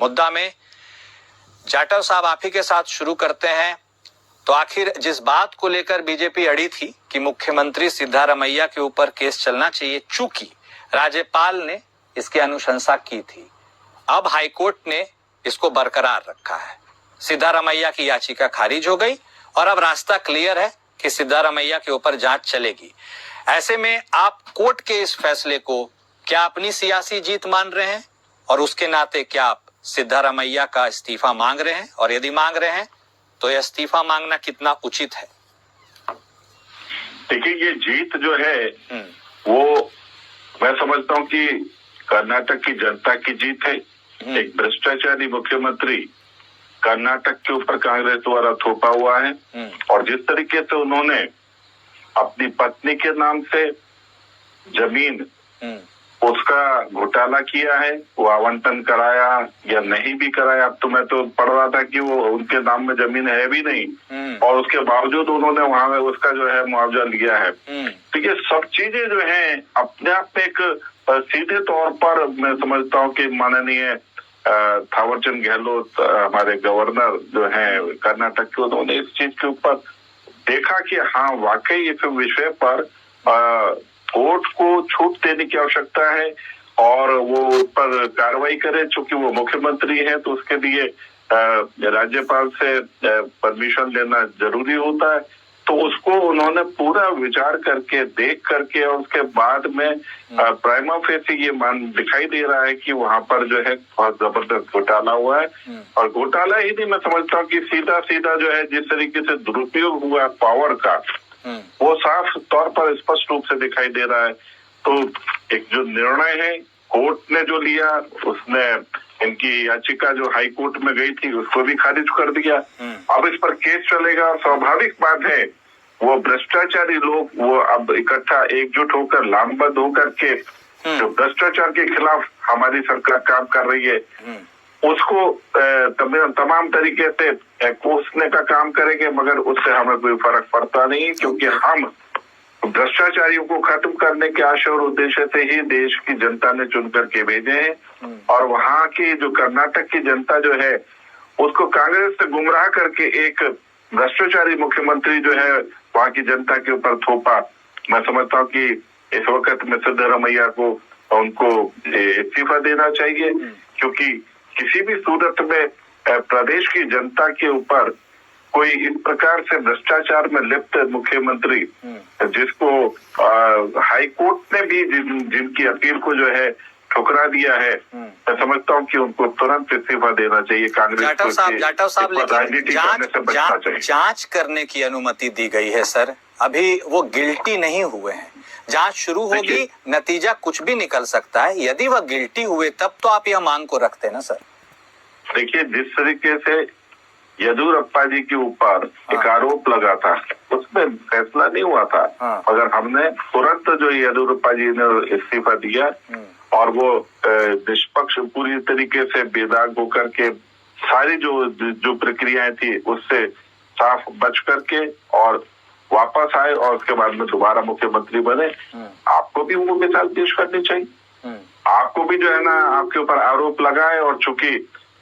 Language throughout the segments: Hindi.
मुद्दा में जाटव साहब आप ही के साथ शुरू करते हैं। तो आखिर जिस बात को लेकर बीजेपी अड़ी थी कि मुख्यमंत्री सिद्धारमैया के ऊपर केस चलना चाहिए, चूंकि राज्यपाल ने इसकी अनुशंसा की थी, अब हाईकोर्ट ने इसको बरकरार रखा है। सिद्धारमैया की याचिका खारिज हो गई और अब रास्ता क्लियर है कि सिद्धारमैया के ऊपर जांच चलेगी। ऐसे में आप कोर्ट के इस फैसले को क्या अपनी सियासी जीत मान रहे हैं और उसके नाते क्या आप सिद्धारमैया का इस्तीफा मांग रहे हैं, और यदि मांग रहे हैं तो यह इस्तीफा मांगना कितना उचित है? देखिए, ये जीत जो है वो मैं समझता हूँ कि कर्नाटक की जनता की जीत है। एक भ्रष्टाचारी मुख्यमंत्री कर्नाटक के ऊपर कांग्रेस द्वारा थोपा हुआ है और जिस तरीके से उन्होंने अपनी पत्नी के नाम से जमीन उसका घोटाला किया है, वो आवंटन कराया या नहीं भी कराया। अब तो मैं तो पढ़ रहा था कि वो उनके नाम में जमीन है भी नहीं और उसके बावजूद उन्होंने वहां में उसका जो है मुआवजा लिया है। तो ये सब चीजें जो है अपने आप में एक सीधे तौर पर मैं समझता हूँ कि माननीय थावरचंद गहलोत हमारे गवर्नर जो है कर्नाटक के, उन्होंने इस चीज के ऊपर देखा कि हाँ वाकई इस विषय पर कोर्ट को छूट देने की आवश्यकता है और वो पर कार्रवाई करे। चूंकि वो मुख्यमंत्री है तो उसके लिए राज्यपाल से परमिशन लेना जरूरी होता है। तो उसको उन्होंने पूरा विचार करके देख करके और उसके बाद में प्राइमा फेसी ये मान दिखाई दे रहा है कि वहां पर जो है बहुत जबरदस्त घोटाला हुआ है। और घोटाला ही नहीं, मैं समझता हूँ कि सीधा सीधा जो है जिस तरीके से दुरुपयोग हुआ पावर का वो साफ तौर पर स्पष्ट रूप से दिखाई दे रहा है। तो एक जो निर्णय है कोर्ट ने जो लिया, उसने इनकी याचिका जो हाई कोर्ट में गई थी उसको भी खारिज कर दिया। अब इस पर केस चलेगा और स्वाभाविक बात है वो भ्रष्टाचारी लोग वो अब इकट्ठा एकजुट होकर लामबंद होकर के जो भ्रष्टाचार के खिलाफ हमारी सरकार काम कर रही है उसको तमाम तरीके से कोसने का काम करेंगे, मगर उससे हमें कोई फर्क पड़ता नहीं क्योंकि हम भ्रष्टाचारियों को खत्म करने के आशय और उद्देश्य से ही देश की जनता ने चुन करके भेजे हैं। और वहाँ की जो कर्नाटक की जनता जो है उसको कांग्रेस से गुमराह करके एक भ्रष्टाचारी मुख्यमंत्री जो है वहाँ की जनता के ऊपर थोपा। मैं समझता हूँ कि इस वक्त में सिद्धारमैया को उनको इस्तीफा देना चाहिए क्योंकि किसी भी सूरत में प्रदेश की जनता के ऊपर कोई इस प्रकार से भ्रष्टाचार में लिप्त मुख्यमंत्री जिसको हाई कोर्ट ने भी जिनकी अपील को जो है ठुकरा दिया है, मैं समझता हूँ कि उनको तुरंत इस्तीफा देना चाहिए। कांग्रेस जाटव साहब लेकिन जांच करने की अनुमति दी गई है सर, अभी वो गिल्टी नहीं हुए हैं। जांच शुरू होगी, नतीजा कुछ भी निकल सकता है। यदि वह गिल्टी हुए तब तो आप यह मांग को रखते ना सर। देखिए, जिस तरीके से येदियुरप्पा जी के ऊपर एक आरोप लगा था उसमें फैसला नहीं हुआ था, मगर हमने तुरंत जो येदियुरप्पा जी ने इस्तीफा दिया और वो निष्पक्ष पूरी तरीके से बेदाग होकर के सारी जो प्रक्रियाएं थी उससे साफ बच करके और वापस आए और उसके बाद में दोबारा मुख्यमंत्री बने। आपको भी वो मिसाल पेश करनी चाहिए। आपको भी जो है ना आपके ऊपर आरोप लगा है और चूंकि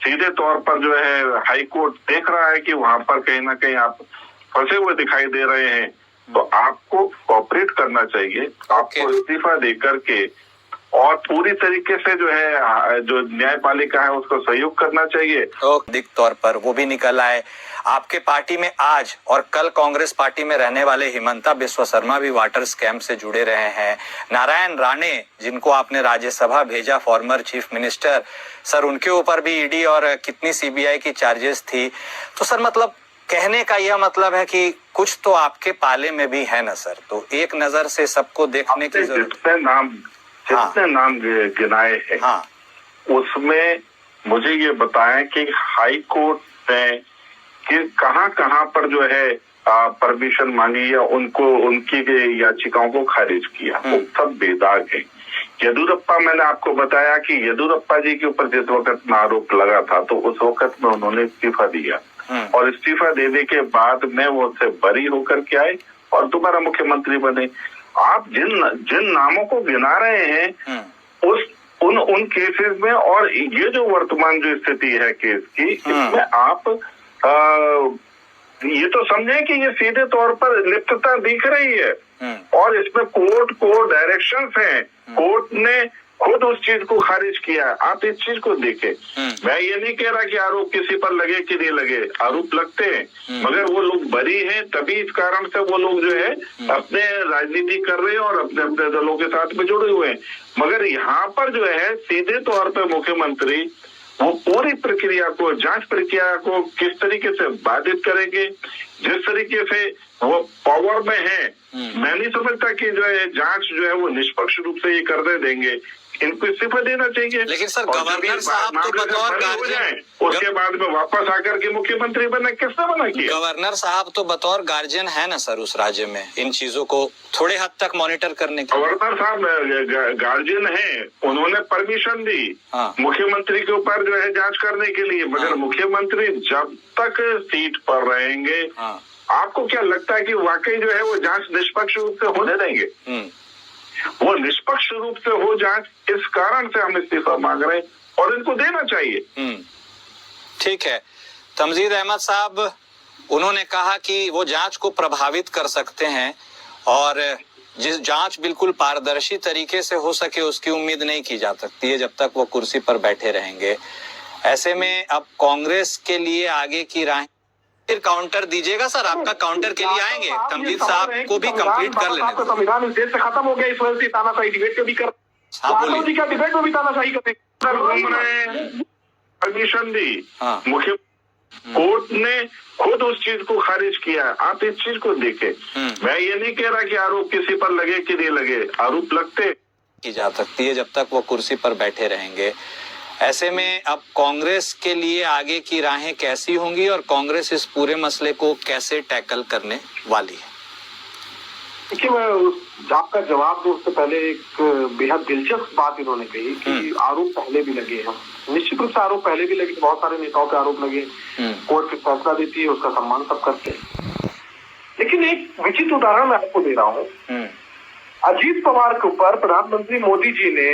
सीधे तौर पर जो है हाई कोर्ट देख रहा है कि वहां पर कहीं ना कहीं आप फंसे हुए दिखाई दे रहे हैं तो आपको कोऑपरेट करना चाहिए। आपको इस्तीफा देकर के और पूरी तरीके से जो है जो न्यायपालिका है उसको सहयोग करना चाहिए। दिख तौर पर वो भी निकल आए। आपके पार्टी में आज और कल कांग्रेस पार्टी में रहने वाले हिमंता बिस्वा शर्मा भी वाटर स्कैम से जुड़े रहे हैं। नारायण राणे जिनको आपने राज्यसभा भेजा, फॉर्मर चीफ मिनिस्टर, सर उनके ऊपर भी ईडी और कितनी सीबीआई की चार्जेस थी। तो सर मतलब कहने का यह मतलब है कि कुछ तो आपके पाले में भी है ना सर। तो एक नजर से सबको देखने की जरूरत। जितने नाम गिनाए हैं उसमें मुझे ये बताएं कि हाई कोर्ट ने कि कहां पर जो है परमिशन मांगी या उनको उनकी याचिकाओं को खारिज किया। वो सब बेदाग है। येदियुरप्पा, मैंने आपको बताया कि येदियुरप्पा जी के ऊपर जिस वक्त आरोप लगा था तो उस वक्त में उन्होंने इस्तीफा दिया और इस्तीफा देने के बाद में वो उससे बरी होकर के आए और दोबारा मुख्यमंत्री बने। आप जिन नामों को गिना रहे हैं उन केसेस में, और ये जो वर्तमान जो स्थिति है केस की, इसमें आप ये तो समझें कि ये सीधे तौर पर लिप्तता दिख रही है, और इसमें कोर्ट को डायरेक्शंस हैं, कोर्ट ने खुद उस चीज को खारिज किया। आप इस चीज को देखें, मैं ये नहीं कह रहा कि आरोप किसी पर लगे कि नहीं लगे, आरोप लगते हैं, मगर वो लोग बरी हैं, तभी इस कारण से वो लोग जो है अपने राजनीति कर रहे हैं और अपने अपने दलों के साथ में जुड़े हुए हैं। मगर यहाँ पर जो है सीधे तौर पर मुख्यमंत्री वो पूरी प्रक्रिया को, जांच प्रक्रिया को किस तरीके से बाधित करेंगे, जिस तरीके से वो पावर में है, मैं नहीं समझता कि जो है जांच जो है वो निष्पक्ष रूप से ये करने देंगे। इनको इस्तीफा देना चाहिए। लेकिन सर गवर्नर साहब तो बतौर गार्जियन, उसके बाद में वापस आकर के मुख्यमंत्री बना, किसने बना किया? गवर्नर साहब तो बतौर गार्जियन है ना सर उस राज्य में, इन चीजों को थोड़े हद तक मॉनिटर करने के। गवर्नर साहब गार्जियन है, उन्होंने परमिशन दी मुख्यमंत्री के ऊपर जो है जांच करने के लिए, मगर मुख्यमंत्री जब तक सीट पर रहेंगे, आपको क्या लगता है कि वाकई जो है वो जांच निष्पक्ष रूप से होने देंगे? वो निष्पक्ष रूप से हो जांच, इस कारण से हम इस्तीफा मांग रहे हैं और इनको देना चाहिए। ठीक है, तमजीद अहमद साहब उन्होंने कहा कि वो जांच को प्रभावित कर सकते हैं और जिस जांच बिल्कुल पारदर्शी तरीके से हो सके उसकी उम्मीद नहीं की जा सकती है जब तक वो कुर्सी पर बैठे रहेंगे। ऐसे में अब कांग्रेस के लिए आगे की राह, फिर काउंटर दीजिएगा सर, आपका काउंटर के लिए आएंगे, तमजीद साहब को भी कंप्लीट कर लेने दो। संविधान इस देश से खत्म हो गया, इस वजह से तानाशाही डिबेट को भी कर, जी का डिबेट में भी तानाशाही करते, परमिशन दी मुख्य, कोर्ट ने खुद उस चीज को खारिज किया। आप इस चीज को देखें, मैं ये नहीं कह रहा कि आरोप किसी पर लगे कि नहीं लगे, आरोप लगते की जा सकती है जब तक वो कुर्सी पर बैठे रहेंगे। ऐसे में अब कांग्रेस के लिए आगे की राहें कैसी होंगी और कांग्रेस इस पूरे मसले को कैसे टैकल करने वाली है? देखिए, मैं आपका जवाब दूं उससे पहले एक बेहद दिलचस्प बात इन्होंने कही कि आरोप पहले भी लगे हैं। निश्चित रूप से आरोप पहले भी लगे, बहुत सारे नेताओं पे आरोप लगे, कोर्ट फिर फैसला देती है, उसका सम्मान सब करते हैं। लेकिन एक विचित्र उदाहरण मैं आपको दे रहा हूँ। अजीत पवार के ऊपर प्रधानमंत्री मोदी जी ने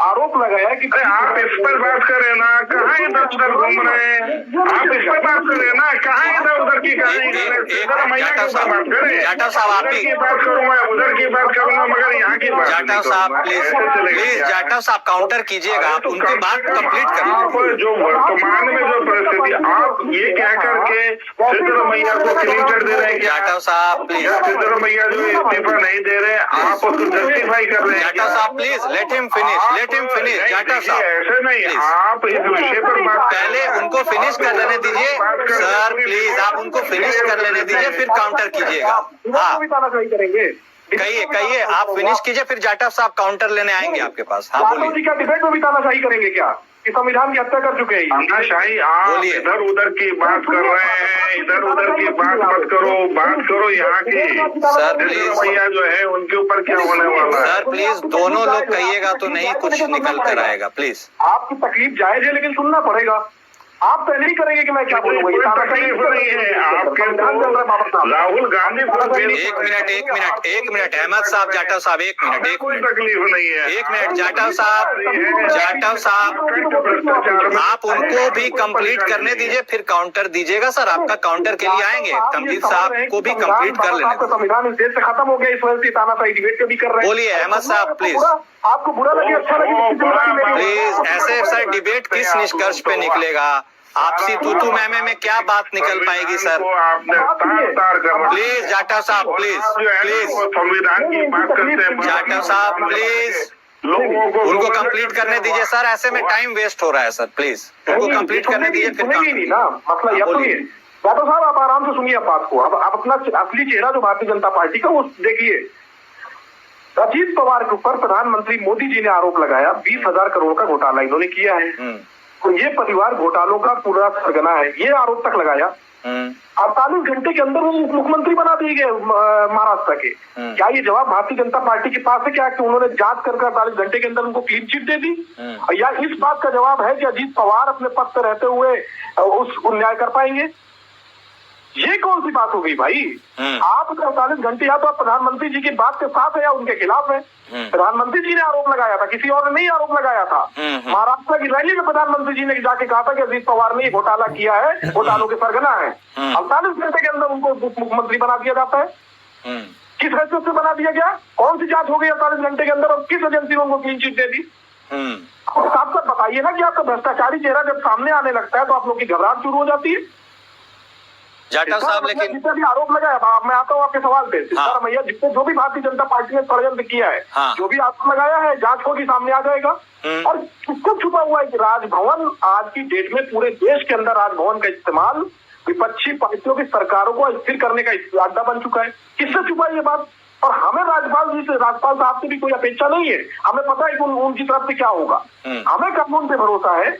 आरोप लगाया कि आप इस पर बात करें ना, कहाँ इधर उधर घूम रहे हैं, आप इस पर बात करें ना, कहाँ इधर उधर की कहानी कर रहे हैं। जाटव साहब आप भी बात करूंगा, उधर की बात करूंगा, मगर यहाँ की बात। जाटव साहब प्लीज जाटव साहब काउंटर कीजिएगा, आप उनकी बात कंप्लीट करिए। जो वर्तमान में जो परिस्थिति, आप ये कह करके सिद्धरमैया को क्लीन कर दे रहे हैं। जाटव साहब प्लीज, सिद्धरमैया जो इस्तीफा नहीं दे रहे, आप उसको जस्टिफाई कर रहे हैं। जाटव साहब please let him finish Jatav साहब, ऐसे नहीं, आप इस विषय पर बात, पहले उनको फिनिश कर लेने दीजिए सर, प्लीज आप उनको फिनिश कर लेने दीजिए, फिर काउंटर कीजिएगा। हाँ कहिए, आप फिनिश कीजिए, फिर जाटव साहब काउंटर लेने आएंगे आपके पास। हाँ बोलिए। जी का डिबेट में भी तानाशाही करेंगे क्या कि संविधान की हत्या कर चुके हैं? तानाशाही, आप इधर उधर की बात कर रहे हैं, इधर उधर की बात मत करो, बात करो यहाँ की। सर प्लीज, भैया जो है उनके ऊपर क्या होने वाला है? सर प्लीज दोनों लोग कहिएगा तो नहीं कुछ निकल कर आएगा। प्लीज आपकी तकलीफ जायज है, लेकिन सुनना पड़ेगा। आप तो नहीं करेंगे कि मैं क्या बोलूंगा? तकलीफ नहीं है आपके, राहुल गांधी को एक मिनट अहमद साहब, जाटव साहब एक मिनट, कोई तकलीफ नहीं है। एक मिनट जाटव साहब आप उनको भी कंप्लीट करने दीजिए, फिर काउंटर दीजिएगा। सर आपका काउंटर के लिए आएंगे, तमजीद साहब को भी कंप्लीट कर लेने दो। संविधान इस देश से खत्म हो गया, इस वजह से तानाशाही डिबेट को भी कर रहे हैं। बोलिए अहमद साहब प्लीज। आपको बुरा लगे, अच्छा लगे, प्लीज ऐसे सर डिबेट किस निष्कर्ष पे निकलेगा? आपसी तू में क्या बात निकल पाएगी सर? प्लीज जाटव साहब प्लीज संविधान की बात करते हैं। जाटव साहब प्लीज उनको कंप्लीट करने दीजिए सर, ऐसे में टाइम वेस्ट हो रहा है सर, प्लीज उनको कंप्लीट करने दीजिए फिर ना। मसला यह सुनिए जाटव साहब, आप आराम से सुनिए बात को। अब आप अपना असली चेहरा जो भारतीय जनता पार्टी का वो देखिए। अजीत पवार के ऊपर प्रधानमंत्री मोदी जी ने आरोप लगाया 20,000 करोड़ का घोटाला इन्होंने किया है। तो ये परिवार घोटालों का पूरा सरगना है, ये आरोप तक लगाया। 48 घंटे के अंदर वो मुख्यमंत्री बना दिए गए महाराष्ट्र के। क्या ये जवाब भारतीय जनता पार्टी के पास है क्या कि उन्होंने जांच कर 48 घंटे के अंदर उनको क्लीन चिट दे दी? या इस बात का जवाब है कि अजीत पवार अपने पद पर रहते हुए उस न्याय कर पाएंगे? ये कौन सी बात हो गई भाई? आप 48 घंटे या तो आप प्रधानमंत्री जी की बात के साथ है या उनके खिलाफ है। प्रधानमंत्री जी ने आरोप लगाया था, किसी और ने नहीं आरोप लगाया था। महाराष्ट्र की रैली में प्रधानमंत्री जी ने जाके कहा था कि अजीत पवार ने घोटाला किया है, घोटालों के सरगना है। 48 घंटे के अंदर उनको उप मुख्यमंत्री बना दिया जाता है। किस हैसियत से बना दिया गया? कौन सी जांच हो गई 48 घंटे के अंदर और किस एजेंसी ने उनको क्लीन चिट दे दी? साफ साफ बताइए ना कि आपका भ्रष्टाचारी चेहरा जब सामने आने लगता है तो आप लोग की घबराहट शुरू हो जाती है। जाटव साहब लेकिन जितने भी आरोप लगाया, मैं आता हूँ आपके सवाल पे। सिद्धारमैया जितने जो भी भारतीय जनता पार्टी ने षड्यंत्र किया है, जो भी आरोप लगाया है, जांच होगी, सामने आ जाएगा। और किसको छुपा हुआ है कि राजभवन आज की डेट में पूरे देश के अंदर राजभवन का इस्तेमाल विपक्षी पार्टियों की सरकारों को अस्थिर करने का अड्डा बन चुका है। किससे छुपा है ये बात? और हमें राज्यपाल साहब से भी कोई अपेक्षा नहीं है। हमें पता है कि उनकी तरफ से क्या होगा। हमें कानून पे भरोसा है,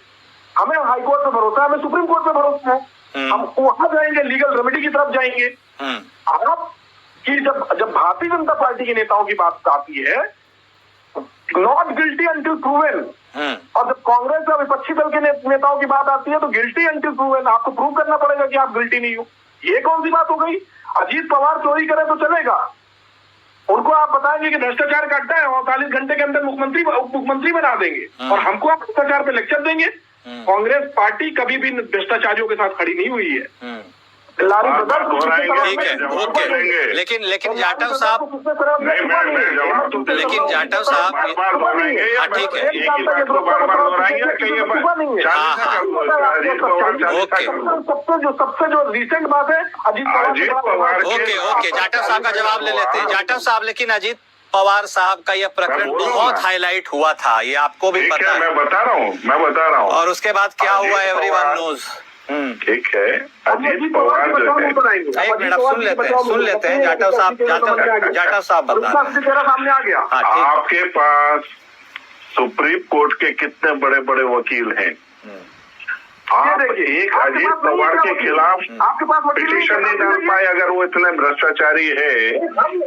हमें हाईकोर्ट पे भरोसा है, हमें सुप्रीम कोर्ट पे भरोसा है। हम वहां जाएंगे, लीगल रेमेडी की तरफ जाएंगे। आप कि जब भारतीय जनता पार्टी के नेताओं की बात आती है, नॉट गिल्टी अंटिल प्रूवन, और जब कांग्रेस या विपक्षी दल के नेताओं की बात आती है तो गिल्टी अंटिल प्रूवन, आपको प्रूव करना पड़ेगा कि आप गिल्टी नहीं हो। ये कौन सी बात हो गई? अजीत पवार चोरी करे तो चलेगा, उनको आप बताएंगे कि भ्रष्टाचार का अड्डा है, 48 घंटे के अंदर मुख्यमंत्री बना देंगे, और हमको आप भ्रष्टाचार पे लेक्चर देंगे। कांग्रेस पार्टी कभी भी भ्रष्टाचारियों के साथ खड़ी नहीं हुई है। ठीक है, ओके। लेकिन जाटव साहब, लेकिन जाटव साहब, ठीक है, सबसे जो रिसेंट बात है अजीत पवार। ओके, जाटव साहब का जवाब ले लेते हैं। जाटव साहब, लेकिन अजीत पवार साहब का यह प्रकरण बहुत हाईलाइट हुआ था, ये आपको भी पता है। मैं बता रहा हूँ। और उसके बाद क्या हुआ, एवरीवन नोज। ठीक है, अजीत पवार जो है, एक मिनट सुन लेते हैं जाटव साहब बता सामने आ गया। आपके पास सुप्रीम कोर्ट के कितने बड़े बड़े वकील हैं, आप एक अजीत पवार के खिलाफ पिटीशन नहीं डाल पाए। अगर वो इतने भ्रष्टाचारी है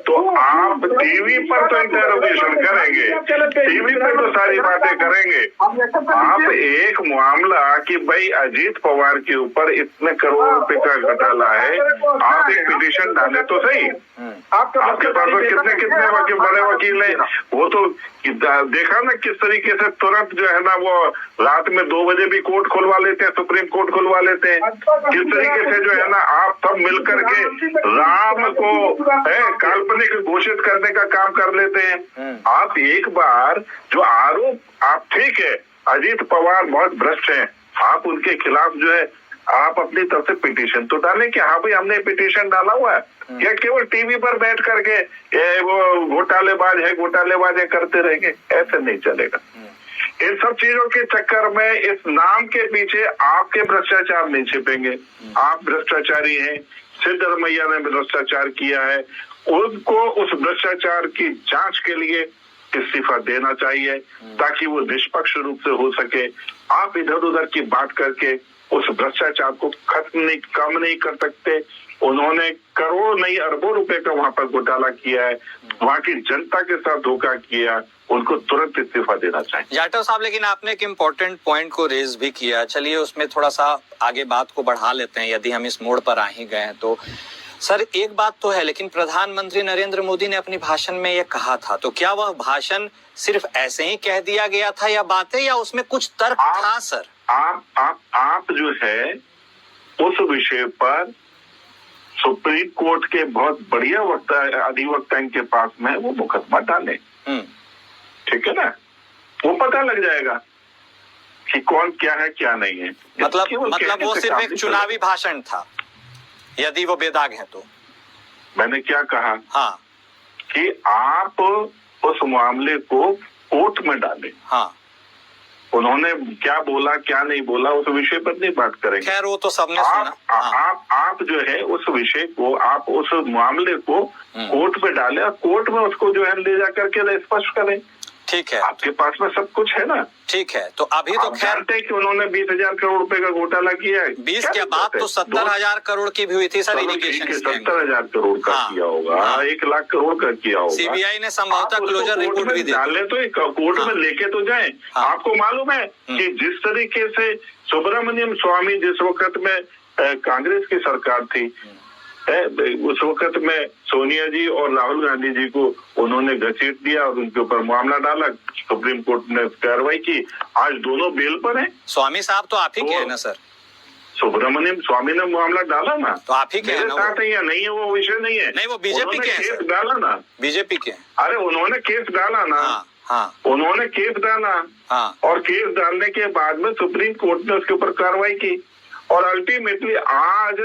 तो आप टीवी पर तो इंटरोगेशन करेंगे, टीवी पर तो सारी बातें करेंगे। आप एक मामला कि भाई अजीत पवार के ऊपर इतने करोड़ रुपए का घोटाला है, आप एक पिटीशन डाले तो सही। आपके पास तो कितने बड़े वकील हैं, वो तो देखा ना किस तरीके से तुरंत जो है ना वो रात में 2 बजे भी कोर्ट खुलवा लेते हैं, सुप्रीम कोर्ट खुलवा लेते हैं। किस तरीके से जो है ना आप सब मिलकर के राम को काल्पनिक घोषित करने का काम कर लेते हैं। आप एक बार जो आरोप, आप ठीक है अजीत पवार बहुत भ्रष्ट हैं, आप उनके खिलाफ जो है आप अपनी तरफ से पिटीशन तो डालें कि हाँ भाई हमने पिटीशन डाला हुआ है, या केवल टीवी पर बैठ करके वो घोटालेबाज है करते रहेंगे। ऐसे नहीं चलेगा। इन सब चीजों के चक्कर में इस नाम के पीछे आपके भ्रष्टाचार नहीं छिपेंगे। आप भ्रष्टाचारी हैं, सिद्धारमैया ने भ्रष्टाचार किया है, उनको उस भ्रष्टाचार की जांच के लिए इस्तीफा देना चाहिए ताकि वो निष्पक्ष रूप से हो सके। आप इधर उधर की बात करके उस भ्रष्टाचार को कम नहीं कर सकते। उन्होंने करोड़ नहीं अरबों रुपए का वहां पर घोटाला किया है, वहां की जनता के साथ धोखा किया, उनको तुरंत इस्तीफा देना चाहिए। जाटव साहब, लेकिन आपने एक इम्पोर्टेंट पॉइंट को रेज भी किया, चलिए उसमें थोड़ा सा आगे बात को बढ़ा लेते हैं यदि हम इस मोड़ पर आ ही गए तो। सर एक बात तो है, लेकिन प्रधानमंत्री नरेंद्र मोदी ने अपने भाषण में यह कहा था, तो क्या वह भाषण सिर्फ ऐसे ही कह दिया गया था या बातें, या उसमें कुछ तर्क था? सर आप जो है उस विषय पर सुप्रीम कोर्ट के बहुत बढ़िया अधिवक्ता इनके पास में वो मुकदमा डाले, ठीक है ना, वो पता लग जाएगा कि कौन क्या है क्या नहीं है। मतलब वो सिर्फ एक चुनावी भाषण था, यदि वो बेदाग है तो। मैंने क्या कहा? हाँ, कि आप उस मामले को कोर्ट में डालें। हाँ, उन्होंने क्या बोला क्या नहीं बोला उस विषय पर नहीं बात करेंगे। खैर वो तो सबने सुना। आप जो है उस विषय को, आप उस मामले को कोर्ट में डालें और कोर्ट में उसको जो है ले जाकर के स्पष्ट करें। ठीक है, आपके पास में सब कुछ है ना। ठीक है, तो अभी तो खैर कि उन्होंने 20,000 करोड़ रुपए का घोटाला किया है। 20 क्या बात तो 70,000 करोड़ की भी हुई थी सर, इरिगेशन 70,000 करोड़ का किया होगा, 1 लाख करोड़ का किया होगा। सीबीआई ने संभवतः क्लोजर रिपोर्ट भी डाले तो कोर्ट में लेके तो जाए। आपको मालूम है कि जिस तरीके से सुब्रमण्यम स्वामी जिस वक्त में कांग्रेस की सरकार थी, उस वक्त में सोनिया जी और राहुल गांधी जी को उन्होंने घसीट दिया और उनके ऊपर मामला डाला, सुप्रीम कोर्ट ने कार्रवाई की, आज दोनों बेल पर हैं। स्वामी साहब तो आप ही के हैं ना सर? सुब्रमण्यम स्वामी ने मामला डाला ना, तो आप ही के हैं ना? साथ है या नहीं है वो विषय नहीं है। नहीं, वो बीजेपी के हैं केस सर। डाला ना, बीजेपी के हैं। अरे उन्होंने केस डाला ना। हाँ हाँ उन्होंने केस डाला। हाँ। और केस डालने के बाद में सुप्रीम कोर्ट ने उसके ऊपर कार्रवाई की और अल्टीमेटली आज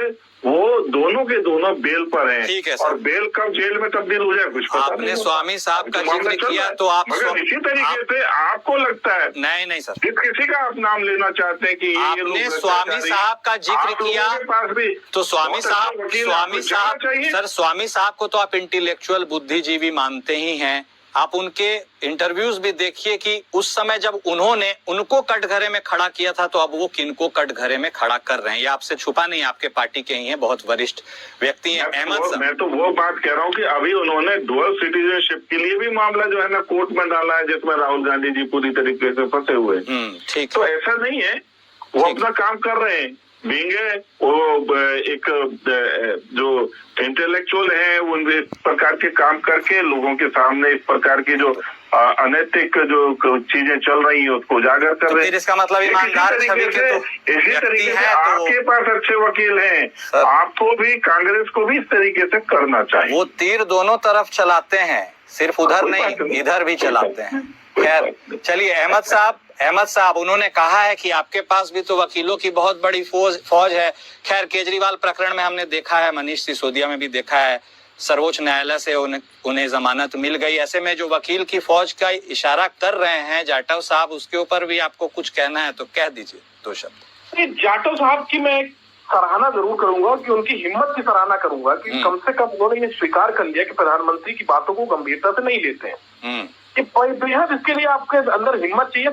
वो दोनों के दोनों बेल पर हैं। ठीक है सर। और बेल कब जेल में तब्दील हो जाए कुछ पता आपने नहीं। स्वामी साहब का मामला जिक्र चल किया रहा है। तो आप मगर इसी तरीके से आपको लगता है, नहीं सर, जिस किसी का आप नाम लेना चाहते हैं कि ये आपने लोग स्वामी साहब का जिक्र आप लोगों किया के पास भी तो स्वामी बहुत साहब अच्छा वकील आपको जाना चाहिए। सर स्वामी साहब को तो आप इंटेलेक्चुअल बुद्धिजीवी मानते ही हैं। आप उनके इंटरव्यूज भी देखिए कि उस समय जब उन्होंने उनको कटघरे में खड़ा किया था तो अब वो किनको कटघरे में खड़ा कर रहे हैं, ये आपसे छुपा नहीं, आपके पार्टी के ही हैं, बहुत वरिष्ठ व्यक्ति हैं। अहमद साहब, मैं तो वो बात कह रहा हूँ कि अभी उन्होंने डुअल सिटीजनशिप के लिए भी मामला जो है ना कोर्ट में डाला है, जिसमें राहुल गांधी जी पूरी तरीके से फंसे हुए हैं। ठीक तो ऐसा नहीं है, वो अपना काम कर रहे हैं। बींगे वो एक जो इंटेलेक्चुअल है वो इस प्रकार के काम करके लोगों के सामने इस प्रकार की जो अनैतिक जो चीजें चल रही है उसको उजागर कर रहे हैं। इसका मतलब ईमानदार छवि के तो इसी तरीके से है तो आपके पास अच्छे वकील हैं, आपको भी कांग्रेस को भी इस तरीके से करना चाहिए। वो तीर दोनों तरफ चलाते हैं, सिर्फ उधर नहीं इधर भी चलाते हैं। खैर चलिए, अहमद साहब उन्होंने कहा है कि आपके पास भी तो वकीलों की बहुत बड़ी फौज है। खैर केजरीवाल प्रकरण में हमने देखा है, मनीष सिसोदिया में भी देखा है, सर्वोच्च न्यायालय से उन्हें जमानत मिल गई। ऐसे में जो वकील की फौज का इशारा कर रहे हैं जाटव साहब, उसके ऊपर भी आपको कुछ कहना है तो कह दीजिए दो शब्द। जाटव साहब की मैं सराहना जरूर करूंगा कि उनकी हिम्मत की सराहना करूंगा कि कम से कम उन्होंने ये स्वीकार कर लिया कि प्रधानमंत्री की बातों को गंभीरता से नहीं लेते हैं। कि बेहद इसके लिए आपके अंदर हिम्मत चाहिए।